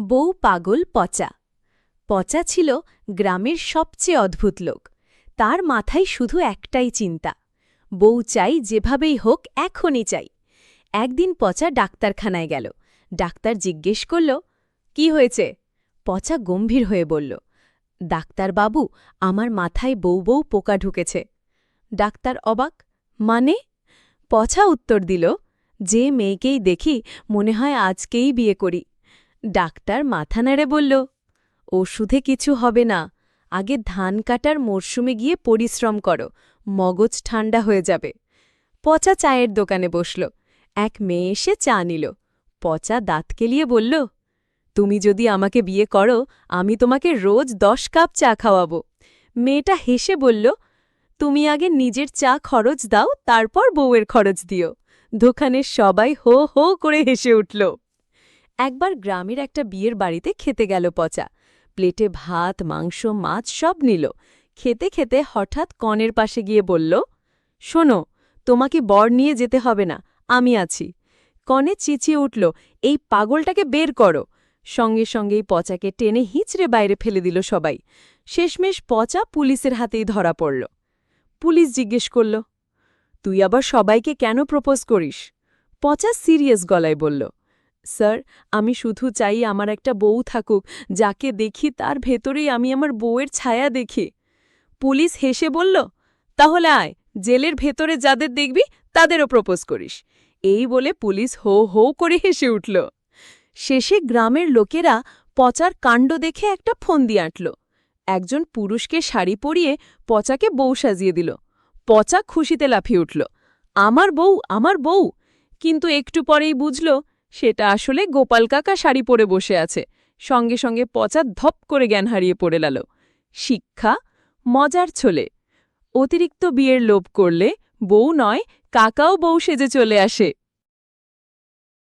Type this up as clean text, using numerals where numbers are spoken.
বউ পাগল পচা। পচা ছিল গ্রামের সবচেয়ে অদ্ভুত লোক। তার মাথায় শুধু একটাই চিন্তা, বউ চাই, যেভাবেই হোক এখনই চাই। একদিন পচা ডাক্তারখানায় গেল। ডাক্তার জিজ্ঞেস করল, কি হয়েছে? পচা গম্ভীর হয়ে বলল, ডাক্তারবাবু, আমার মাথায় বউ বউ পোকা ঢুকেছে। ডাক্তার অবাক, মানে? পচা উত্তর দিল, যে মেয়েকেই দেখি মনে হয় আজকেই বিয়ে করি। ডাক্তার মাথা নেড়ে বলল, ওষুধে কিছু হবে না, আগে ধান কাটার মরশুমে গিয়ে পরিশ্রম করো, মগজ ঠান্ডা হয়ে যাবে। পচা চায়ের দোকানে বসল। এক মেয়ে এসে চা নিল। পচা দাঁত কেলিয়ে বলল, তুমি যদি আমাকে বিয়ে করো, আমি তোমাকে রোজ 10 কাপ চা খাওয়াবো। মেয়েটা হেসে বলল, তুমি আগে নিজের চা খরচ দাও, তারপর বউয়ের খরচ দিও। দোকানের সবাই হো হো করে হেসে উঠল। একবার গ্রামের একটা বিয়ের বাড়িতে খেতে গেল পচা। প্লেটে ভাত, মাংস, মাছ সব নিল। খেতে খেতে হঠাৎ কনের পাশে গিয়ে বলল, শোনো, তোমাকে বর নিয়ে যেতে হবে না, আমি আছি। কনে চেঁচিয়ে উঠল, এই পাগলটাকে বের করো। সঙ্গে সঙ্গেই পচাকে টেনে হিঁচড়ে বাইরে ফেলে দিল সবাই। শেষমেশ পচা পুলিশের হাতেই ধরা পড়ল। পুলিশ জিজ্ঞেস করল, তুই আবার সবাইকে কেন প্রপোজ করিস? পচা সিরিয়াস গলায় বলল, স্যার, আমি শুধু চাই আমার একটা বউ থাকুক, যাকে দেখি তার ভেতরেই আমি আমার বউয়ের ছায়া দেখি। পুলিশ হেসে বলল, তাহলে আয়, জেলের ভেতরে যাদের দেখবি তাদেরও প্রপোজ করিস। এই বলে পুলিশ হো হো করে হেসে উঠল। শেষে গ্রামের লোকেরা পচার কাণ্ড দেখে একটা ফন্দি আঁটল। একজন পুরুষকে শাড়ি পরিয়ে পচাকে বউ সাজিয়ে দিল। পচা খুশিতে লাফিয়ে উঠল, আমার বউ, আমার বউ! কিন্তু একটু পরেই বুঝল, সেটা আসলে গোপাল কাকা শাড়ি পরে বসে আছে। সঙ্গে সঙ্গে পচা ধপ করে জ্ঞান হারিয়ে পড়ে গেল। শিক্ষা, মজার ছলে। অতিরিক্ত বিয়ের লোভ করলে বউ নয়, কাকাও বউ সেজে চলে আসে।